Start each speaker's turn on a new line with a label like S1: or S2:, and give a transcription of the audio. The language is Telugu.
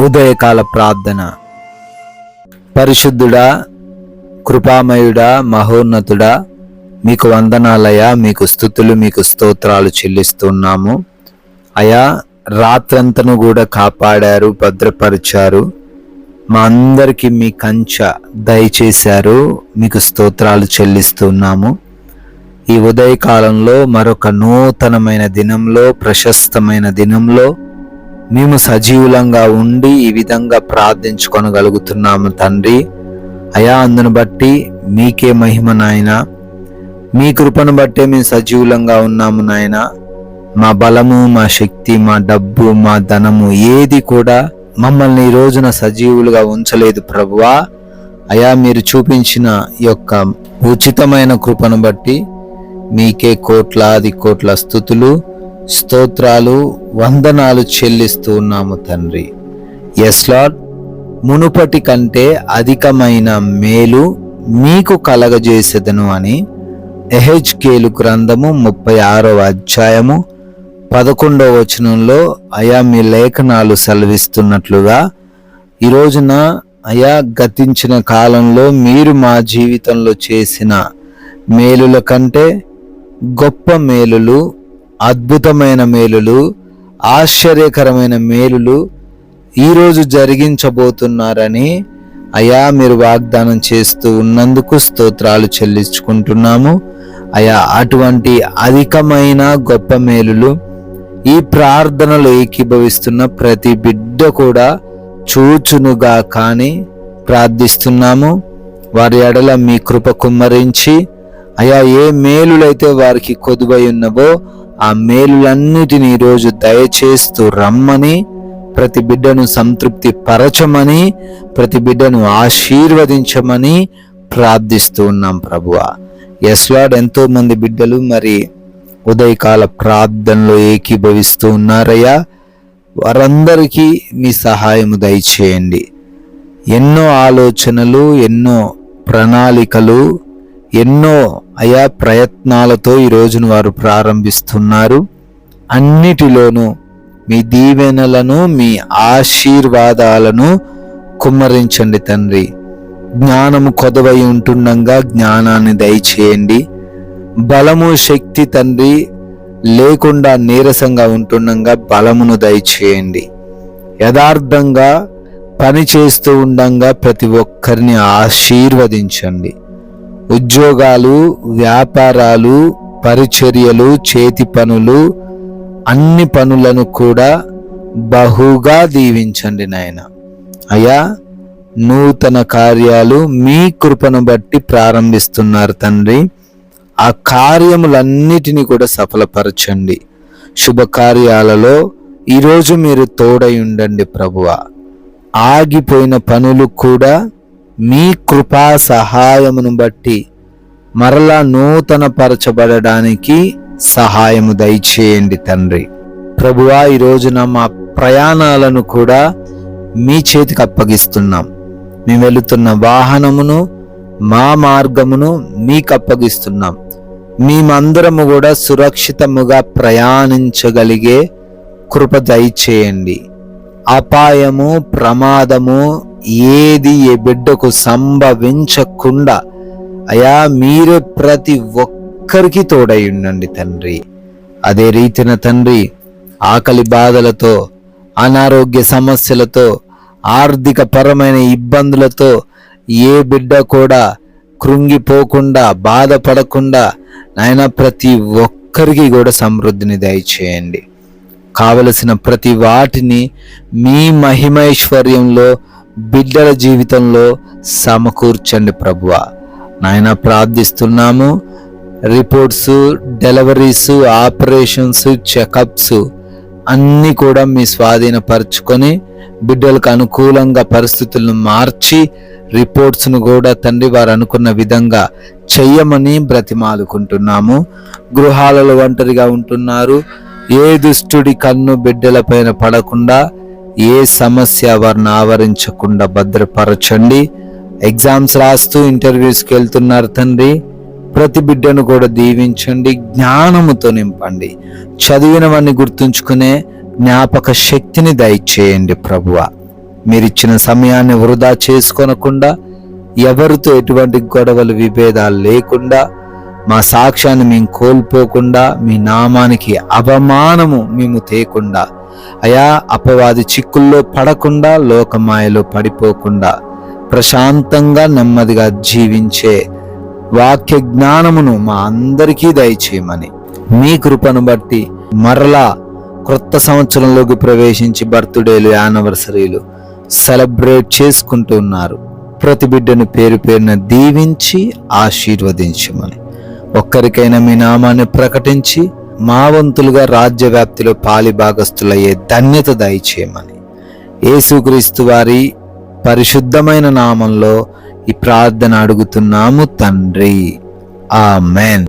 S1: ఉదయకాల ప్రార్థన. పరిశుద్ధుడా, కృపామయుడా, మహోన్నతుడా, మీకు వందనాలయ్యా, మీకు స్తుతులు, మీకు స్తోత్రాలు చెల్లిస్తున్నాము. అయా, రాత్రంతను కూడా కాపాడారు, భద్రపరిచారు, మా అందరికీ మీ కంచె దయచేశారు. మీకు స్తోత్రాలు చెల్లిస్తున్నాము. ఈ ఉదయకాలంలో మరొక నూతనమైన దినంలో, ప్రశస్తమైన దినంలో మేము సజీవులంగా ఉండి ఈ విధంగా ప్రార్థించుకొనగలుగుతున్నాము తండ్రి. అయా, అందును బట్టి మీకే మహిమ నాయన. మీ కృపను బట్టే మేము సజీవులంగా ఉన్నాము నాయన. మా బలము, మా శక్తి, మా డబ్బు, మా ధనము ఏది కూడా మమ్మల్ని ఈ రోజున సజీవులుగా ఉంచలేదు ప్రభువా. అయా, మీరు చూపించిన ఈ యొక్క ఉచితమైన కృపను బట్టి మీకే కోట్లాది కోట్ల స్తుతులు, స్తోత్రాలు, వందనాలు చెల్లిస్తూ ఉన్నాము తండ్రి. ఎస్ లార్డ్, మునుపటి కంటే అధికమైన మేలు మీకు కలగజేసేదను అని యెహెజ్కేలు గ్రంథము 36వ అధ్యాయము 11వ వచనంలో అయా మీ లేఖనాలు సెలవిస్తున్నట్లుగా ఈ రోజున అయా గతించిన కాలంలో మీరు మా జీవితంలో చేసిన మేలుల కంటే గొప్ప మేలులు, అద్భుతమైన మేలులు, ఆశ్చర్యకరమైన మేలులు ఈరోజు జరిగించబోతున్నారని అయా మీరు వాగ్దానం చేస్తూ ఉన్నందుకు స్తోత్రాలు చెల్లించుకుంటున్నాము. అయా, అటువంటి అధికమైన గొప్ప మేలులు ఈ ప్రార్థనలో ఏకీభవిస్తున్న ప్రతి బిడ్డ కూడా చూచునుగా కానీ ప్రార్థిస్తున్నాము. వారి ఎడల మీ కృప కుమ్మరించి అయా ఏ మేలులైతే వారికి కొదువై ఉన్నవో ఆ మేలులన్నిటినీ ఈరోజు దయచేస్తూ రమ్మని, ప్రతి బిడ్డను సంతృప్తి పరచమని, ప్రతి బిడ్డను ఆశీర్వదించమని ప్రార్థిస్తూ ఉన్నాం ప్రభువా. ఎస్ లార్డ్, ఎంతో మంది బిడ్డలు మరి ఉదయకాల ప్రార్థనలో ఏకీభవిస్తూ ఉన్నారయ్యా. వారందరికీ మీ సహాయము దయచేయండి. ఎన్నో ఆలోచనలు, ఎన్నో ప్రణాళికలు, ఎన్నో అయా ప్రయత్నాలతో ఈ రోజును వారు ప్రారంభిస్తున్నారు. అన్నిటిలోనూ మీ దీవెనలను, మీ ఆశీర్వాదాలను కుమ్మరించండి తండ్రి. జ్ఞానము కొదవై ఉంటుండగా జ్ఞానాన్ని దయచేయండి. బలము, శక్తి తండ్రి లేకుండా నీరసంగా ఉంటుండగా బలమును దయచేయండి. యథార్థంగా పని చేస్తూ ఉండంగా ప్రతి ఒక్కరిని ఆశీర్వదించండి. ఉద్యోగాలు, వ్యాపారాలు, పరిచర్యలు, చేతి పనులు, అన్ని పనులను కూడా బహుగా దీవించండి నాయన. అయ్యా, నూతన కార్యాలు మీ కృపను బట్టి ప్రారంభిస్తున్నారు తండ్రి. ఆ కార్యములన్నిటినీ కూడా సఫలపరచండి. శుభకార్యాలలో ఈరోజు మీరు తోడై ఉండండి ప్రభువా. ఆగిపోయిన పనులు కూడా మీ కృపా సహాయమును బట్టి మరలా నూతన పరచబడడానికి సహాయము దయచేయండి తండ్రి. ప్రభువా, ఈ రోజున మా ప్రయాణాలను కూడా మీ చేతికి అప్పగిస్తున్నాం. మేము వెళుతున్న వాహనమును, మా మార్గమును మీకు అప్పగిస్తున్నాం. మేమందరము కూడా సురక్షితముగా ప్రయాణించగలిగే కృప దయచేయండి. అపాయము, ప్రమాదము ఏది ఏ బిడ్డకు సంభవించకుండా అయా మీరే ప్రతి ఒక్కరికి తోడై ఉండండి తండ్రి. అదే రీతిన తండ్రి, ఆకలి బాధలతో, అనారోగ్య సమస్యలతో, ఆర్థిక పరమైన ఇబ్బందులతో ఏ బిడ్డ కూడా కృంగిపోకుండా, బాధపడకుండా నాయన ప్రతి ఒక్కరికి కూడా సమృద్ధిని దయచేయండి. కావలసిన ప్రతి వాటిని మీ మహిమైశ్వర్యంలో బిడ్డల జీవితంలో సమకూర్చండి ప్రభువా. నాయన ప్రార్థిస్తున్నాము. రిపోర్ట్స్, డెలివరీస్, ఆపరేషన్స్, చెకప్స్ అన్నీ కూడా మీ స్వాధీనపరచుకొని బిడ్డలకు అనుకూలంగా పరిస్థితులను మార్చి రిపోర్ట్స్ను కూడా తండ్రి వారు అనుకున్న విధంగా చెయ్యమని బ్రతిమాలుకుంటున్నాము. గృహాలలో ఒంటరిగా ఉంటున్నారు. ఏ దుష్టుడి కన్ను బిడ్డలపైన పడకుండా, ఏ సమస్య వారిని ఆవరించకుండా భద్రపరచండి. ఎగ్జామ్స్ రాస్తూ ఇంటర్వ్యూస్కి వెళ్తున్నారు తండ్రి, ప్రతి బిడ్డను కూడా దీవించండి, జ్ఞానముతో నింపండి. చదివినవన్నీ గుర్తుంచుకునే జ్ఞాపక శక్తిని దయచేయండి ప్రభువా. మీరిచ్చిన సమయాన్ని వృధా చేసుకొనకుండా, ఎవరితో ఎటువంటి గొడవలు విభేదాలు లేకుండా, మా సాక్ష్యాన్ని మేము కోల్పోకుండా, మీ నామానికి అవమానము మేము తేకుండా, అయా అపవాది చిక్కుల్లో పడకుండా, లోకమాయలో పడిపోకుండా, ప్రశాంతంగా నెమ్మదిగా జీవించే వాక్య జ్ఞానమును మా అందరికీ దయచేయమని, మీ కృపను బట్టి మరలా క్రొత్త సంవత్సరంలోకి ప్రవేశించి బర్త్డేలు, యానివర్సరీలు సెలబ్రేట్ చేసుకుంటూ ఉన్నారు. ప్రతి బిడ్డను పేరు పేరున దీవించి ఆశీర్వదించమని, ఒక్కరికైనా మీ నామాన్ని ప్రకటించి మా వంతులుగా రాజ్య వ్యాప్తిలో పాలి భాగస్థులయ్యే ధన్యత దయచేయమని, యేసుక్రీస్తు వారి పరిశుద్ధమైన నామంలో ఈ ప్రార్థన అడుగుతున్నాము తండ్రి. ఆమెన్.